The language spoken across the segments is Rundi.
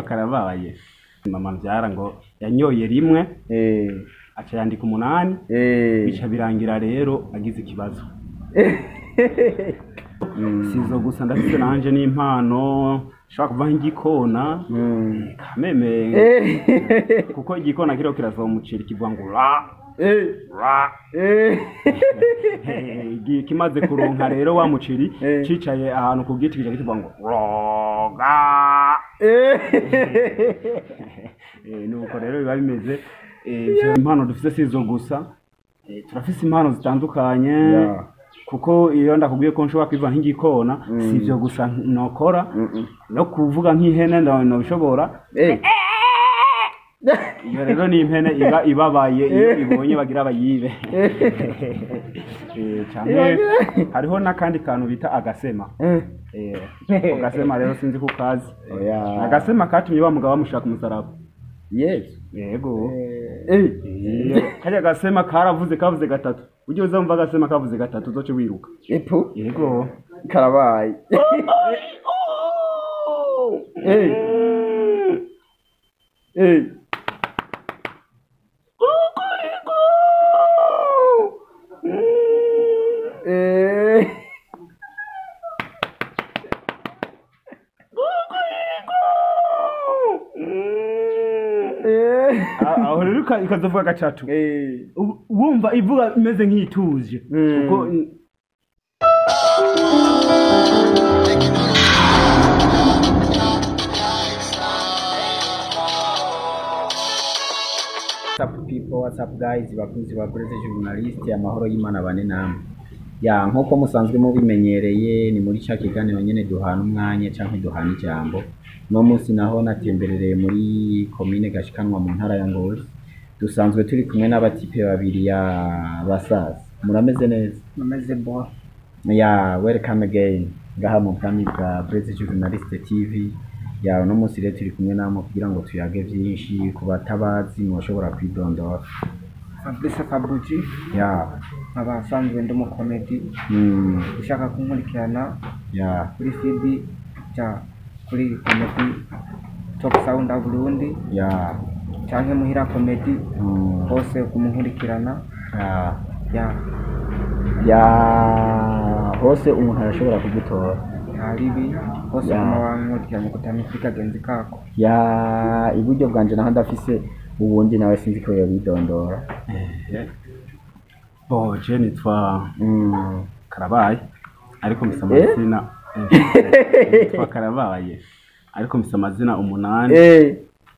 KARABAYE mama mbyara ngo yanyoye rimwe aca yandika 8 bica birangira rero agize ikibazo sizo gusa ndafite nanje n'impano shaka kuva nk'igikona kameme kuko igikona kiro kirava umuceri kivuga ngo ra kimaze kuronka rero wa muceri cicaye ahantu ku giti kije kivuga ngo roga nuko rero biba bimeze impano dufite sizo gusa turafise impano zitandukanye kuko iyo ndakubwiye ko nshobora kwiva nk'igikona sivyo gusa nokora no kuvuga nk'ihene no bishobora iyo rero ni impene ibabaye iyo ibonye bagira abayibe cyane hariho nakandi kantu bita agasema agasema rero sinzi ku kazi agasema katumye bamugaba bamushaka umusaraba yego kajya agasema kavuze gatatu ujye uzumva agasema kavuze gatatu uzoce wiruka yego KARABAYE aho rero ikazovuga gatatu wumva ivuga imeze nk'ituje kuko what's up guys, bakunzi ba Blaisejournaliste, amahoro y'Imana bane namwe. Nkuko musanzwe mubimenyereye ni muri cya kiganiro nyene duhana umwanya canke duhana ijambo. No munsi naho natemberereye muri commune Gashikanwa mu ntara ya Ngozi. Dusanzwe turi kumwe n'abatipe babiri ya basaza. Murameze neza? Nameze bon. Welcome again. Ngaha mu kami bwa Blaisejournaliste TV. No munsi rero turi kumwe namwe kugira ngo tuyage byinshi kubatabazi mushobora kwidondora. Fabrice Kabuji abasanzwe ndi mu comedy ushaka kunkurikirana kuri feed kuri comedy Top Sound of Burundi canke muhira comedy hose kumunkurikirana hose umuntu arashobora kugutora haribi hose kumwankurikirana kutamifika genzi kako iburyo bwanje naho ndafise ubundi nawe sinzi ko yabidondora je nitwa KARABAYE ariko mfise amazina nitwa KARABAYE ariko mfise amazina 8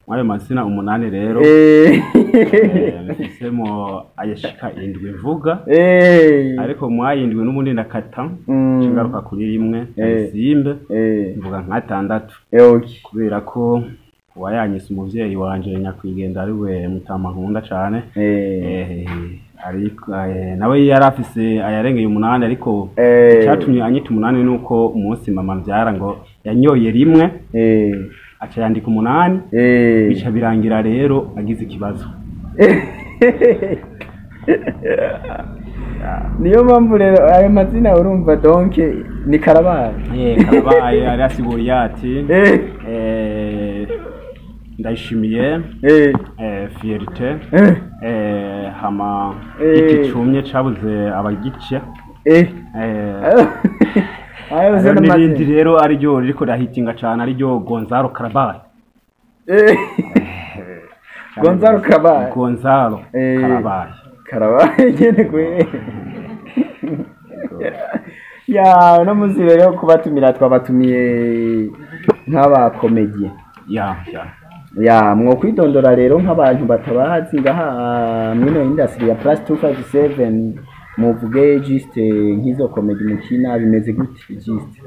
mwayo mazina 8 rero mfisemo ayashika 7 mvuga ariko mwayindwe n'ubundi ndakata cingaruka kuri rimwe izimbe mvuga nka 6 kubera ko wayanyise umuvyeyi wanje nyakwigenda ari we mutama nkunda cyane ariko nawe yarafise ayarengeye 8 ariko cyatumye anyita 8 nuko umunsi mama mbyara ngo yanyoye rimwe aca yandika 8 bica birangira rero agize ikibazo niyo mpamvu rero ayo mazina urumva donc ni KARABAYE KARABAYE ari asiguriye ati ndayishimiye fierté hama igicumye cabuze abagice n'irindi rero ari ryo ririko rahitinga cane ari ryo Gonzalo KARABAYE Gonzalo KARABAYE nyene kwe no muzi rero kubatumira twabatumiye nk'aba comedy mwo kwidondora rero nk'abantu batabazi ngaha mwino industry ya plus 257 muvuge juste nk'izo comedy mukina bimeze gute juste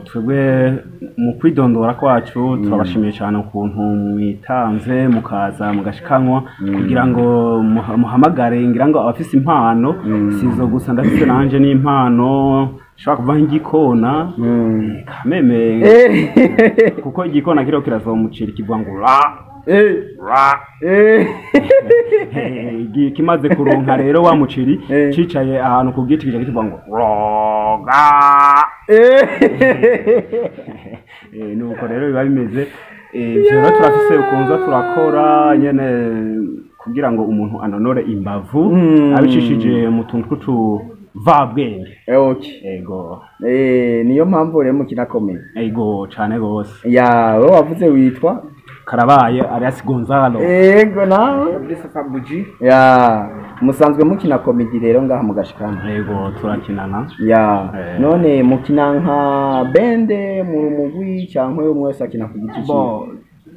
twebwe mu kwidondora kwacu turabashimiye cyane ukuntu mwitanze mukaza mugashikanwa kugira ngo muhamagare ngira ngo abafise impano sizo gusa ndafite nanje n'impano shaka kuva nk'igikona kameme kuko igikona kiro kirava umuceri kivuga ngo kimaze kuronka rero wa muceri cicaye ahantu ku giti kije kivuga ngo roga nuko rero biba bimeze ivyo rero turafise ukunza turakora nyene kugira ngo umuntu anonore imbavu abicishije mu tuntu tw'utuvabwenge. Okay. Ego. Niyo mpamvu rero mukina komedi. Ego cane gose. Ya, wowe wavuze witwa Karabaye alias Gonzalo. Ego nawe. Ndetse Fabuji. Ya, musanzwe mukina komedi rero ngaha mu gashikana. Ego turakinana. Ya, none mukina nka bende mu mugwi cyangwa umwe wese akina ku giti cye.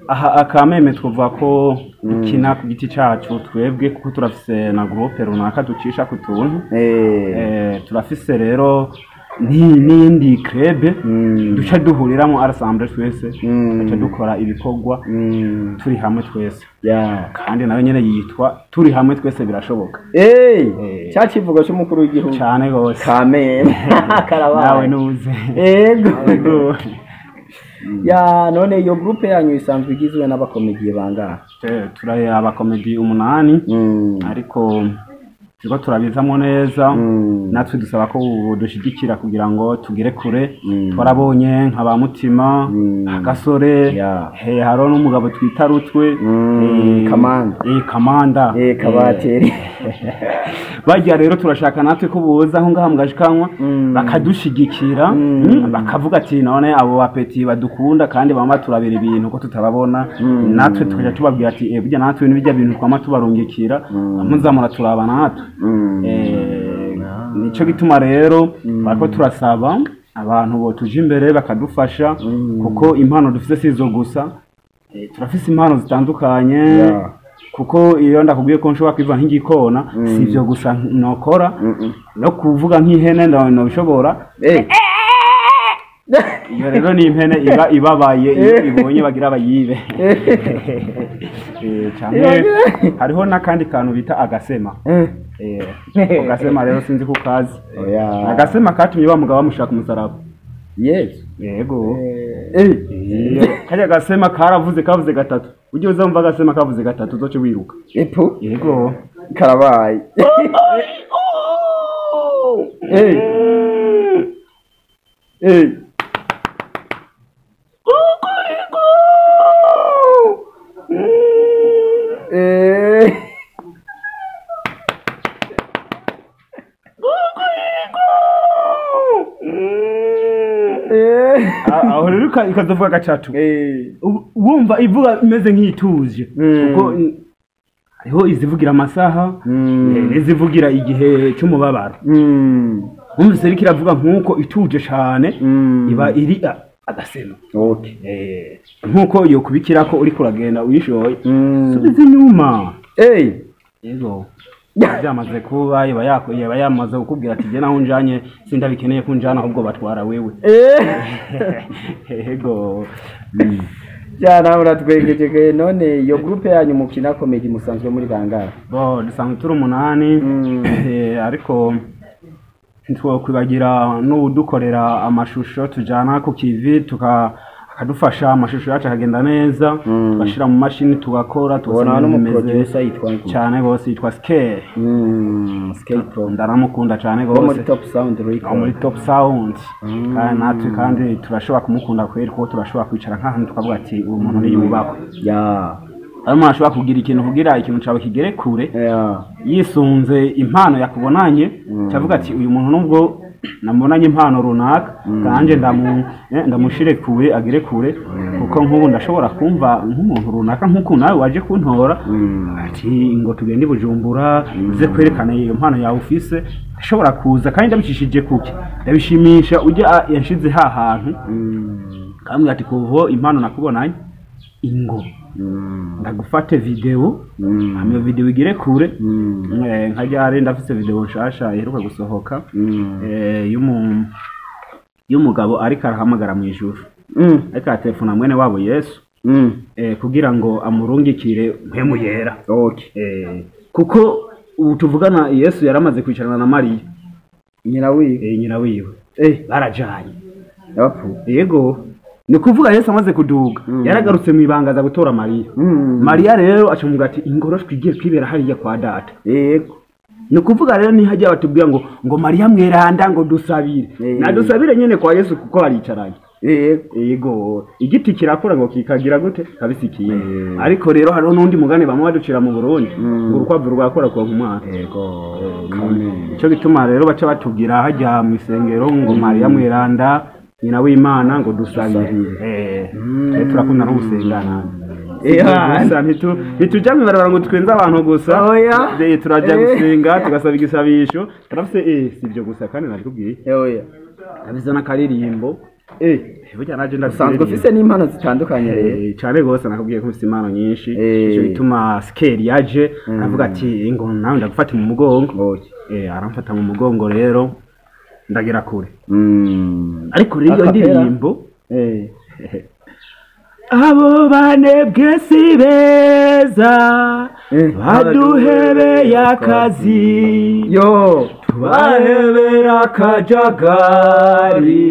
Aha akameme twavuga ko ukina ku giti cyacu twebwe kuko turafise na groupe runaka ducisha ku tuntu. Turafise rero n'indi club duca duhuriramo ensemble twese duca dukora ibikorwa turi hamwe twese. Kandi nawe nyene yitwa turi hamwe twese birashoboka. Cya kivugo cy'umukuru w'igihugu cyane gose. Kameme. Karabaye. Nawe nuze. Ego. Ya, none iyo groupe yanyu isanzwe igizwe n'abakomediye bangahe? Turaye abakomedi 8 ariko turiko turabizamo neza natwe dusaba ko dushigikira kugira ngo tugere kure. Twarabonye nk'aba mutima agasore haro n'umugabo twita rutwe kamanda kabateri bajya rero turashaka natwe ko boza aho ngaha mugashikanwa bakadushigikira bakavuga ati none abo bapeti badukunda kandi bamba turabira ibintu ko tutababona natwe tukaja tubabwira ati burya natwe n'ibijya bintu twama tubarungikira muzamura turaba natwe. Nico gituma rero bariko turasaba abantu bo tuje imbere bakadufasha kuko impano dufise sizo gusa. Turafise impano zitandukanye kuko iyo ndakubwiye ko nshobora kwiva nk'igikona sivyo gusa nokora no kuvuga nk'ihene no bishobora. Iyo rero ni impene ibabaye ibonye bagira bayibe. Cyane hariho nakandi kantu bita agasema. Agasema rero sinzi kukazi. Agasema katumye bamugaba bamushaka umusaraba. Yes. Yego. Kajya agasema kavuze gatatu. Ujye uzamva agasema kavuze gatatu uzoce wiruka. Epo. Yego. Karabaye. Aho rero ikazovuga gatatu. Wumva ivuga imeze nk'ituje kuko hariho izivugira amasaha n'izivugira igihe cy'umubabaro. Umvise riko iravuga nkuko ituje cyane iba iri agasema. Okay. Nkuko iyo kubikira ko uri kuragenda uyishoye subiza inyuma. Yego. Byamaze kuba yaba yamaze kukubwira ati je naho njanye sindabikeneye kunjana ahubwo batwara wewe. Yego. Cyana uratwengeje none iyo groupe yanyu mukina comedy musanzwe muri bangahe? Dusanzwe turi 8 ariko ntitwokwibagira n'udukorera amashusho tujana ku kivi akadufasha amashusho yacu akagenda neza tugashira mu mashini tugakora tubona n'umuproducer yitwa cyane gose yitwa Scale. Scale Pro ndaramukunda cyane gose muri Top Sound record. Muri Top Sound kandi natwe kandi turashobora kumukunda kweri ko turashobora kwicara nk'ahantu tukavuga ati uwo muntu ni yubakwe. Arimo ashobora kugira ikintu cawe kigere kure yisunze impano yakubonanye cyavuga ati uyu muntu nubwo namubonanye impano runaka kanje ndamushire kure agere kure kuko nk'ubu ndashobora kumva nk'umuntu runaka nk'uko nawe waje kuntora ati ngo tugende Bujumbura uze kwerekana iyo impano yawe ufise ashobora kuza kandi ndabicishije kuki ndabishimisha ujye yanshize ha hantu kamwe ati kuvo impano nakubonanye ingo ndagufate video amiyo video igire kure nkajya ndafise video nshasha iheruka gusohoka y'umugabo ariko arahamagara mu ijuru ariko atelefona mwene wabo Yesu kugira ngo amurungikire mpemu yera. Kuko ubu tuvugana Yesu yaramaze kwicarana na Mariya nyina wiwe barajanye. Yego ni kuvuga Yesu amaze kuduga yaragarutse mu ibangaza gutora Mariya. Mariya rero acamuga ati ingoro twigiye kwibera hariya kwa data. Yego ni kuvuga rero ni hajya batubwira ngo Mariya mweranda ngo dusabire na dusabire nyene kwa Yesu kuko aricaranye. yego igiti kirakura ngo kikagira gute kabisikiye ariko rero hariho n'undi mugani bamwe baducira mu Burundi ngo urukwavu rwakora ku mwana yego ico gituma rero baca batubwira hajya mu isengero ngo Maria Mweranda nyina w'Imana ngo dusabire turakunda no gusengana ntitujya mwibarabara ngo twenze abantu gusa turajya gusenga tugasaba igisabisho turafise sibyo gusa kandi nakubwiye abiza n'akaririmbo burya naje usanzwe ufise n'impano zitandukanye rero cyane gose nakubwiye ko ufise impano nyinshi ico bituma scale yaje avuga ati ngo nawe ndagufata mu mugongo aramfata mu mugongo rero ndagera kure ariko rero iyo ndirimbo abo banebwe si beza baduhebeye akazi tubahebera akajagari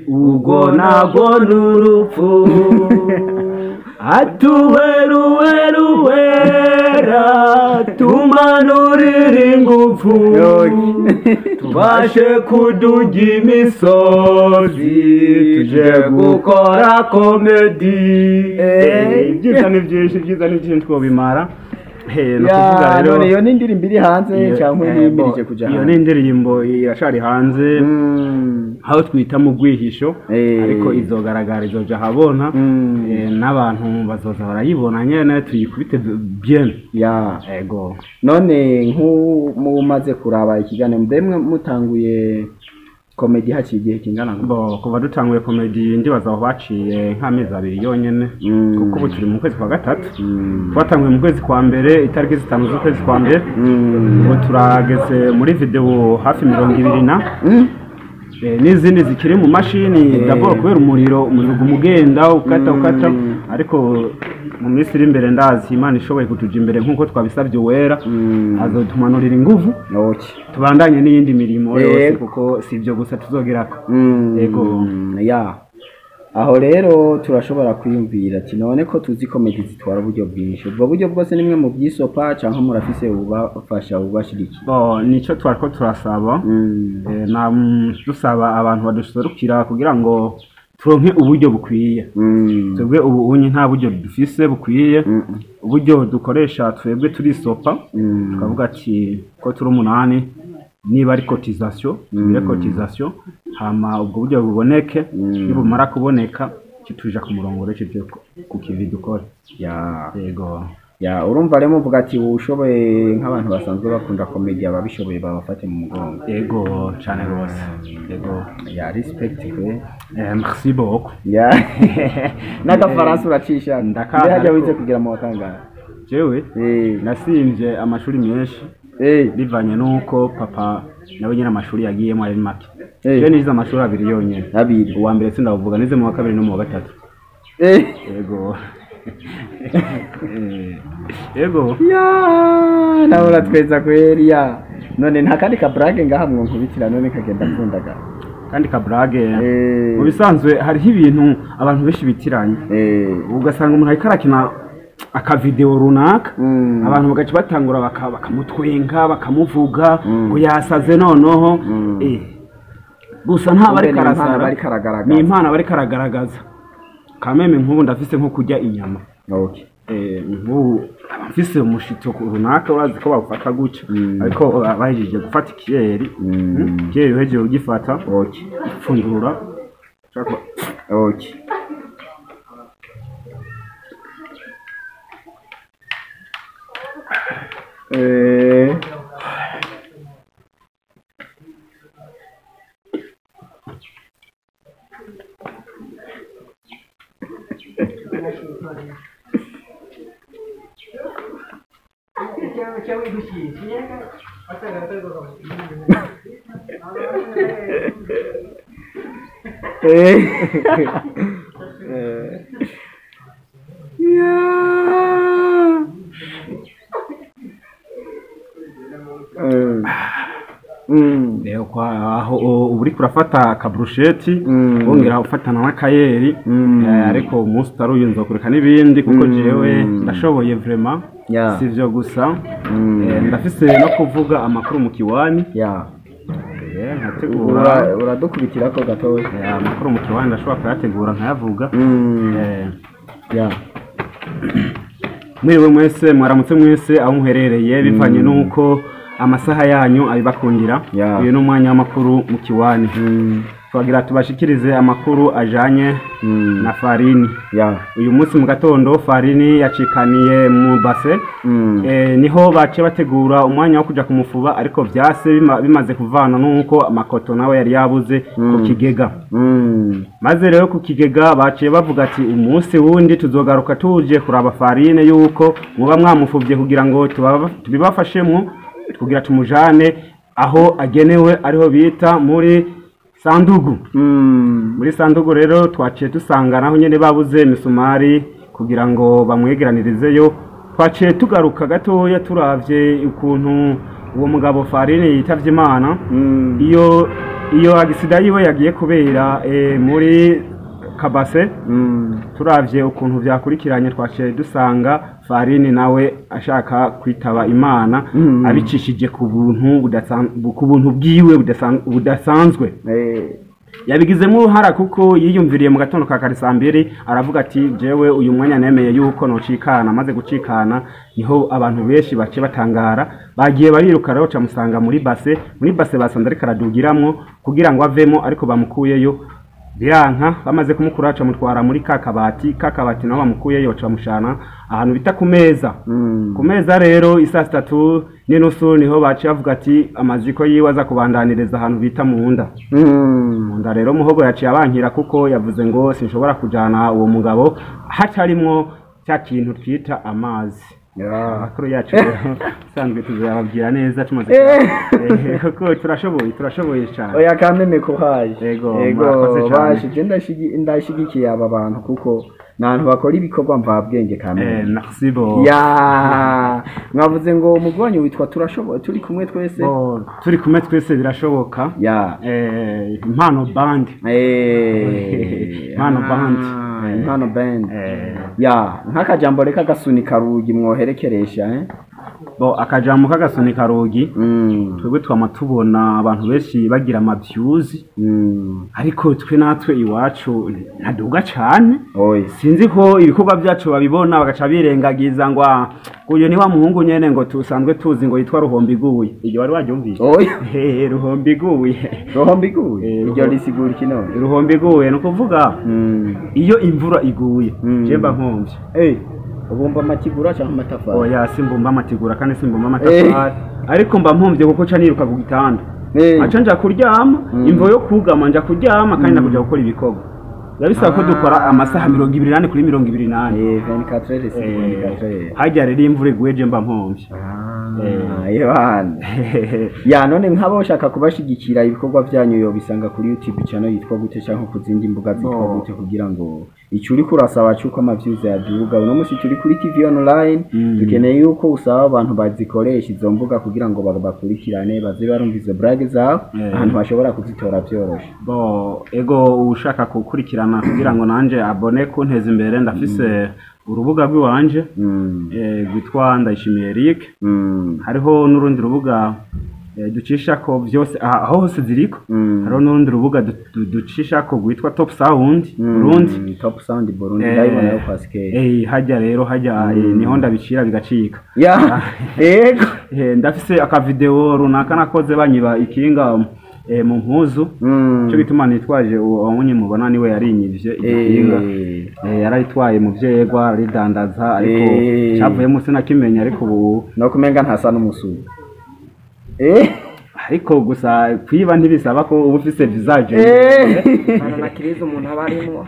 ubwo nabwo n'urupfu atuweruweruwera tumanurira ingufu tubashe kuduga imisozi tuje gukora komedi ibyiza ni byinshi twobimara none iyo ni indirimbo iri hanze cyangwa nimirije kuja iyo ni indirimbo irashari hanze aho twita mu gwihisho ariko izogaragara izoja habona n'abantu bazoza barayibona nyene tuyikubite bien ego none nk'umumaze kuraba ikigane ndemwe mutanguye komedi haciye igihe kingana kuva dutanguye komedi ndibaza aho baciye nk'amezi 2 yonyene kuko ubu turi mu kwezi kwa gatatu twatanguye mu kwezi kwa mbere itariki 5 z'ukwezi kwa mbere ubu turageze muri video hafi 20 n'izindi zikiri mu mashini d'abord kubera umuriro gumugenda ukata ariko mu minsi iri imbere ndazi Imana ishoboye kutuja imbere nkuko twabisabye wera azotumanurira inguvu tubandanye n'iyindi mirimo yose kuko sivyo gusa tuzogerako yego aho rero turashobora kwiyumvira ati none ko tuzi komedi zitwara uburyo bwinshi ubwo buryo bwose nimwe mu byisopa canke murafise ubafasha ubashiriki nico twariko turasaba na dusaba abantu baduserukira kugira ngo turonke uburyo bukwiye twebwe ubu unyi nta buryo dufise bukwiye uburyo dukoresha twebwe turi sopa tukavuga ati ko turi 8 niba ari cotisation hama ubwo buryo buboneke nibumara kuboneka kituja ku murongo rece ku kivi dukora yego urumva rero muvuga ati ushoboye nk'abantu basanzwe bakunda komedi ababishoboye babafate mu mugongo yego cyane rwose yego respect kwe merci beaucoup n'agafaransa uracisha ndahajya wize kugira mu wakangana jewe nasimvye amashuri menshi bivanye nuko papa nawe nyine amashuri yagiyemo ari make je nize amashuri 2 yonyene uwa mbere sindavuga nize mu wa 2 no mu wa 3 yego yego nawe uratweza kweri none nta kandi ka brage ngaha mwo nkubitira none kagenda kundaga kandi ka brage mu bisanzwe hariho ibintu abantu benshi bitiranye ugasanga umuntu ariko arakina aka video runaka abantu bagaca batangura bakamutwenga bakamuvuga ngo yasaze noneho gusa nta bari karagaragaza ni impano bari karagaragaza kameme nk'ubu ndafise nko kurya inyama nk'ubu mfise umushito runaka urazi ko bawufata gutya ariko bahejeje gufata ikiyeri uhejeje ugifata ipfundurura rero aho uri kurafata kabrusheti wongera ufatana n'akayeri ariko umunsi utaruyunza kureka n'ibindi kuko jewe ndashoboye vraiment sivyo gusa ndafise no kuvuga amakuru mu kiwani nkategura uradukubitira ko gatoya amakuru mu kiwanda ndashobora kuyategura nkayavuga mwiriwe mwese mwaramutse mwese aho muherereye bivanye nuko amasaha yanyu abibakundira uyu ni umwanya w'amakuru mu kiwani twagira tubashikirize amakuru ajanye na farini uyu munsi mu gatondo farini yacikaniye mu base niho bace bategura umwanya wo kuja kumufuba ariko vyase bimaze kuvana nuko amakoto nawe yari yabuze ku kigega maze rero ku kigega bace bavuga ati umunsi wundi tuzogaruka tuje kuraba farine yuko muba mwamufuvye kugira ngo tubibafashemwo kugira tumujane aho agenewe ariho bita muri sandugu muri sandugu rero twaciye dusanga naho nyene babuze misumari kugira ngo bamwegeranirizeyo twaciye tugaruka gatoya turavye ukuntu uwo mugabo Farine yitavye Imana iyo agisida yiwe yagiye kubera muri kabase turavye ukuntu vyakurikiranye twaciye dusanga Farine nawe ashaka kwitaba Imana abicishije ku buntu bwiwe budasanzwe yabigizemo uruhara kuko yiyumviriye mu gatondo ka kare saa 2 aravuga ati jewe uyu mwanya nemeye yuko nocikana maze gucikana niho abantu benshi bace batangara bagiye bariruka rero camusanga muri base basanze ariko aradugiramwo kugira ngo avemo ariko bamukuyeyo biranka bamaze kumukuraca mutwara muri kakabati naho bamukuyeyo bamushana ahantu bita ku meza rero isa 3 n'inusu niho baciye bavuga ati amaziko yiwe aza kubandaniriza ahantu bita munda rero muhogo yaciye abankira kuko yavuze ngo sinshobora kujana uwo mugabo hatarimwo cya kintu twita amazi akuru yacu sanzwe tuzababwira neza tumaze kuko turashoboye cyane oya kameme ko haje yego baje ndashigikiye aba bantu kuko nantu bakora ibikorwa mvabwenge kameme merci bo mwavuze ngo umugwanyi witwa turashoboye turi kumwe twese birashoboka Impano Band Impano Band nk'akajambo reka gasunika rugi mwoherekeresha akajambo k'agasunika rugi twebwe twama tubona abantu benshi bagira amavyuzi ariko twe natwe iwacu ntaduga cane sinzi ko ibikorwa byacu babibona bagaca birengagiza ngo uyu ni wa muhungu nyene ngo tusanzwe tuzi ngo yitwa Ruhombiguye iryo wari wabyumvise Ruhombiguye iryo risigura ikino Ruhombiguye no kuvuga iyo imvura iguye jemba nkomvye ubumba amatigura cyangwa amatafari oya simbumba amatigura kandi simbumba amatafari ariko mba mpomvye kuko ca niruka ku gitanda aca nja kuryama imvo yo kugama nja kuryama kandi nakuja gukora ibikorwa yabisaba ko dukora amasaha 28 kuri 28 24 hajya rero imvura iguye je mba mpomvye none nk'abo bashaka kubashigikira ibikorwa byanyu yo bisanga kuri YouTube channel yitwa gute cyangwa ku zindi mbuga zitwa gute kugira ngo icyo uri kurasaba cyuko amaviews yaduga uno musi turi kuri TV online dukeneye yuko usaba abantu bazikoresha izo mbuga kugira ngo bakurikirane baze barumva izo brag zabo ahantu bashobora kuzitora byoroshe ego ushaka kukurikirana kugira ngo nanje abone kunteza imbere ndafise urubuga rw'iwanje gwitwa Ndayishimiye Eric hariho n'urundi rubuga ducisha ko byose aho hose ziriko hariho n'urundi rubuga ducisha ko gwitwa Top Sound Burundi Top Sound Burundi ndayibona yo Pascal hajya rero niho ndabicira bigacika ego ndafise aka video runaka nakoze banyiba ikinga mu mpuzu cyo bituma nitwaje uwonye mubona niwe yarinyivye ikinga yarayitwaye mu vyegwa ridandaza ariko cyavuye mu sina kimenya ariko ubu no kumenga ntasa n'umusubi ariko gusa kwiba ntibisaba ko uba ufise visage na kirizo umuntu abarimo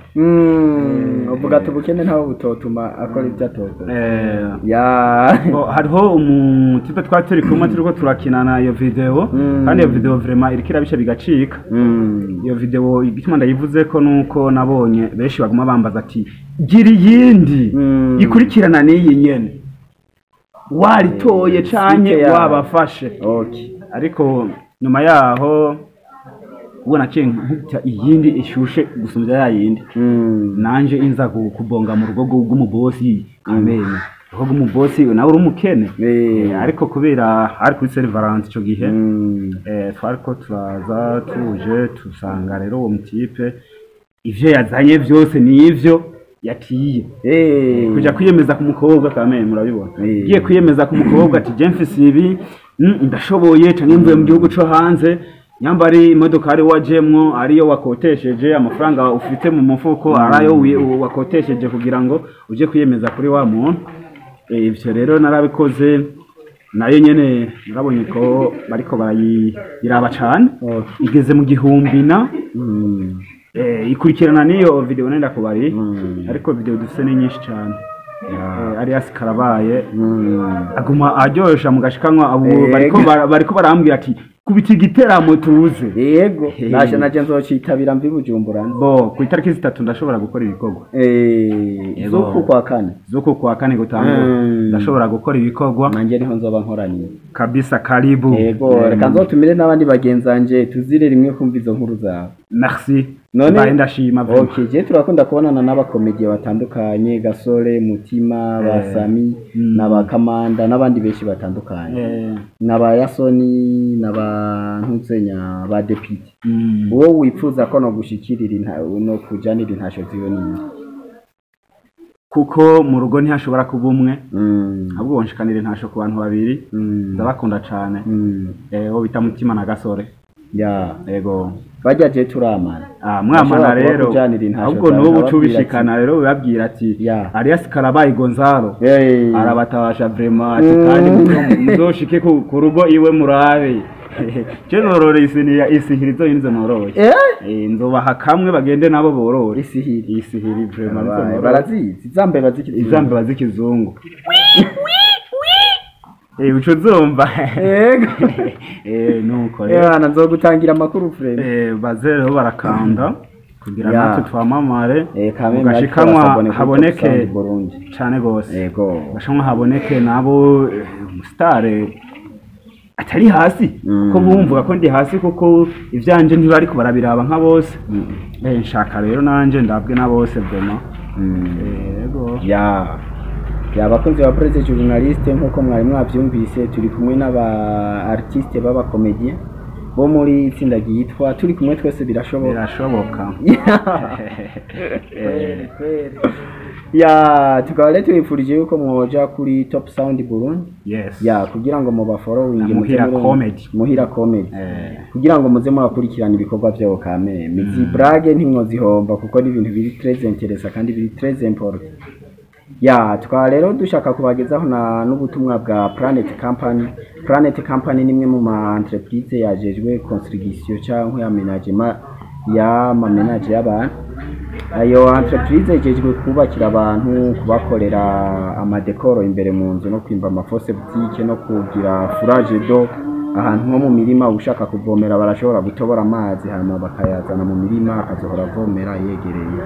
uvuga tubukene ntaho butotuma akora ibyo atoko hariho umutipe twaturi kumwe turiko turakinana iyo video kandi iyo video vraiment irikira bisha bigacika iyo video igituma ndayivuze ko nuko nabonye benshi baguma bambaza ati gira yindi ikurikirana n'iyi nyene waritoye canke wabafashe ariko nyuma yaho ubona cyengukita iyindi ishushe gusumvya ya yindi nanje inza kubonga mu rugo rw'umubosi kamene ahubwo umubosi nawe uri umukene ariko kubera ari kuri serivante ico gihe twariko turaza tuje tusanga rero uwo mutipe ivyo yazanye vyose nivyo yatiye kuja kwiyemeza ku mukobwa kamene murabibona giye kwiyemeza ku mukobwa ati je mfise ibi ndashoboye canke mvuye mu gihugu co hanze nyambari imodoka ari wajemwo ariyo wakotesheje amafaranga ufite mu mufuko arayo wakotesheje kugira ngo uje kwiyemeza kuri wa muntu ivyo rero narabikoze nayo nyene narabonye ko bariko barayiraba cane igeze mu gihumbi na ikurikirana niyo video nenda kubari ariko video dufise ni nyinshi cyane Alias Karabaye aguma aryoshya mu gashikanwa abo bariko barambwira ati kubita igiteramo tuze yego naje naje nzocitabira mvi Bujumbura bo ku itariki 3 ndashobora gukora ibikorwa zuko kwa kane gutanga ndashobora gukora ibikorwa nanje niho nzoba nkoraniye kabisa karibu yego reka nzotumire n'abandi bagenzanje tuzire rimwe kumva izo nkuru zawe merci none ndashima okay je turakunda kubonana n'abakomediye batandukanye Gasore Mutima Basami n'abakamanda n'abandi benshi batandukanye n'aba Yasoni n'aba ntutsenya ba deputy wowe wipfuza ko no gushikirira no kujanira intasho ziyo nini kuko mu rugo ntihashobora kuba umwe ahubwo wonshikanira intasho ku bantu babiri ndabakunda cyane wo bita Mutima na Gasore yego bajya je turamana mwamana rero ahubwo n'ubu cubishikana rero babwira ati Alias Karabaye Gonzalo arabatabasha vraiment ati kandi muzoshike ku rugo iwe murabe je norore isihirizo yinze norore nzobaha kamwe bagende nabo borore isihiri vraiment barazizi izambe bazikizungu uco zumva nuko rero nzogutangira amakuru frere bazereho barakanda kugira natwe twamamare gashikanwa haboneke cyane gose gashikanwa haboneke nabo stare atari hasi ko bumvuga ko ndi hasi kuko ivyanje ntibari kubarabiraba nka bose nshaka rero nanje ndabwe na bose vraiment abakunzi ba Blaisejournaliste nkuko mwari mwavyumvise turi kumwe n'aba artiste baba comedien bo muri itsinda ryitwa turi kumwe twese birashoboka tukaba rero twifurije yuko mwoja kuri Top Sound Burundi kugira ngo muba following muhira comedy kugira ngo muze murakurikirana ibikorwa byabo kame mizi brage ntimwozihomba kuko ni ibintu biri très intéressant kandi biri très important tukaba rero dushaka kubagezaho n'ubutumwa bwa Planet Company nimwe mu ma entreprise yajejwe construction cyangwa ya management ya mamenage y'abantu ayo entreprise yajejwe kubakira abantu kubakorera amadekoro imbere mu nzu no kwimba amafose boutique no kugira fourage d'eau ahantu nko mu mirima ushaka kuvomera barashobora gutobora amazi hanyuma bakayazana mu mirima akazohora avomera yegereye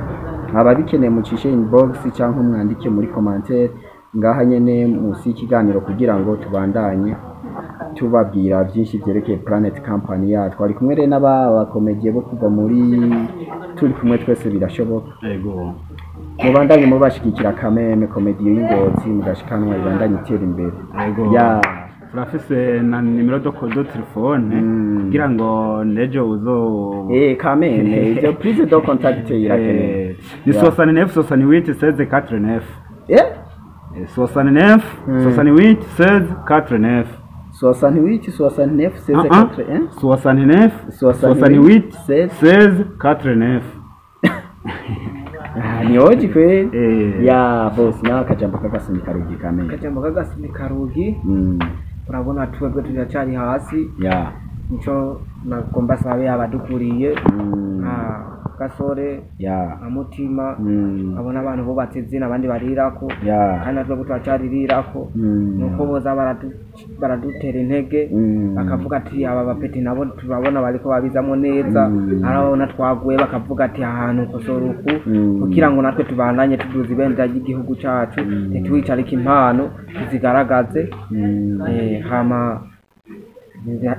ababikeneye mucishe inbox cyangwa mwandike muri commentaire ngaha nyene musi y'ikiganiro kugira ngo tubandanye tubabwira byinshi byerekeye Planet Company twari kumwe rero n'abakomediye bo kuva muri turi kumwe twese birashoboka mubandanye mubashikikira kameme komediyo y'Ingozi mugashikanwa ibandanye itera imbere turafise na nimero do telefone kugira ngo nejo uzo kameme ivyo prise do contact irakeneye ni 69 68 16 49 69 68 16 49 68 69 68 16 49 ni hoji kweli boss na kajambo kagasimikarugi kamene kajambo kagasimikarugi urabona twebwe turacyari hasi nico nagomba sabe abadukuriye Gasore Mutima abona abantu bo batezina abandi barirako kandi natwe turacarirako nuko boza baradutera intege bakavuga ati aba bapeti nabo turabona bariko babizamo neza arabona twaguye bakavuga ati ahantu kosoruku kugira ngo natwe tubandanye tuduza ibendera ry'igihugu cacu twicarika impano zigaragaze hama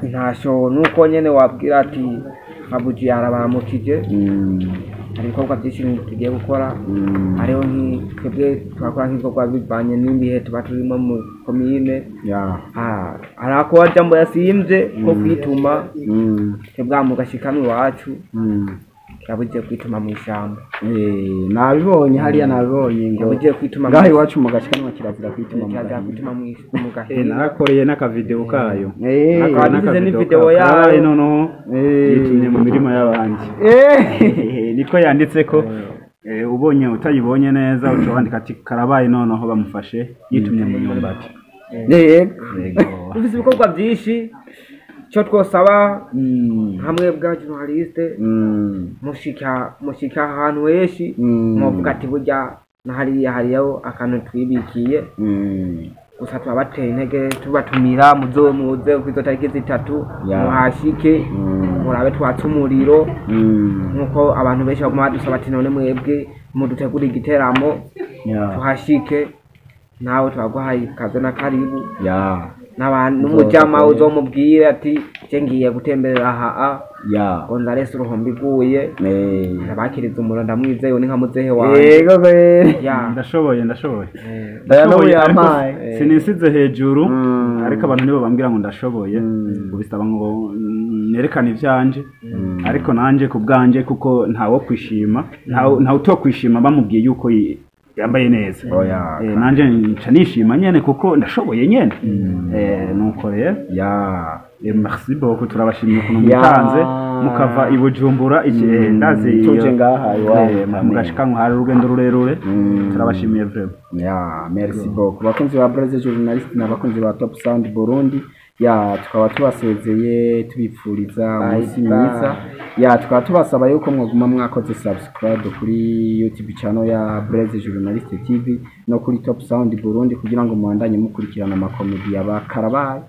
ntasho nuko nyene wabwira ati abuji arabamukije hari ibikorwa byinshi tugiye gukora hariho twebwe turakora nk'ibikorwa bivanye n'ibihe tuba turimo mu komine hari ako jambo yasimvye ko kwituma twebwe mugashikana iwacu yabugiye kwituma mu ishyamba nabibonye hariya nabibonye ngo yabugiye kwituma ngaho iwacu mugashikana kirazira kwituma mu gahinga narakoreye n'akavideo kayo akabize ni video yayo noneho yitumye mu mirimo y'abandi niko yanditse ko ubonye utayibonye neza uca wandika ati karabaye noneho bamufashe yitumye mu myumbati ufite ibikorwa byinshi cyo twosaba hamwe bwa journaliste mushika ahantu henshi muvuga ati burya hariyo akantu twibikiye gusa tubabateye intege tubatumira muze kwizo tariki 3 muhashike murabe twatse umuriro nkuko abantu benshi baguma badusaba ati none mwebwe mudutegura igiteramo tuhashike nawe twaguhaye kaze na karibu n'abantu n'umujama uzomubwira ati ngiye gutemberera aha onda rese uruhombi iguye abakiriza umuro ndamwizeye ni nka muzehe wawe ndashoboye sinisize hejuru ariko abantu nibo bambwira ngo ndashoboye ubisaba ngo nerekane ivyanje ariko nanje kubwanje kuko ntawo kwishima ntawo utokwishima bamubwiye yuko yambaye neza nanje nca nishima nyene kuko ndashoboye nyene nuko rero merci beaucoup turabashimiye ukuntu mutanze mukava i Bujumbura ndazi tuje ngaha mugashika hari urugendo rurerure turabashimiye vraiment merci beaucoup bakunzi ba Blaisejournaliste n'abakunzi ba Top Sound Burundi tukaba tubasezeye tubipfuriza umunsi mwiza tukaba tubasaba yuko mwaguma mwakoze subscribe kuri YouTube channel ya Blaisejournaliste TV no kuri Top Sound Burundi kugira ngo muandanye mukurikirana amakomedi ya Karabaye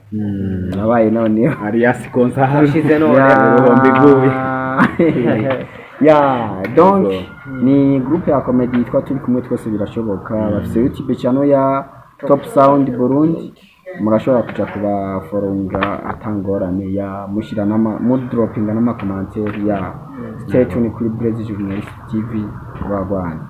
nabaye none alias konsa hashize none mbiguye donc ni groupe ya comedy yitwa turi kumwe twese birashoboka bafite YouTube channel ya Top Sound Burundi murashobora kuja kuba followinga atangorane mushira mu dropping n'ama commentaire stay tuned kuri Blaisejournaliste TV wagwana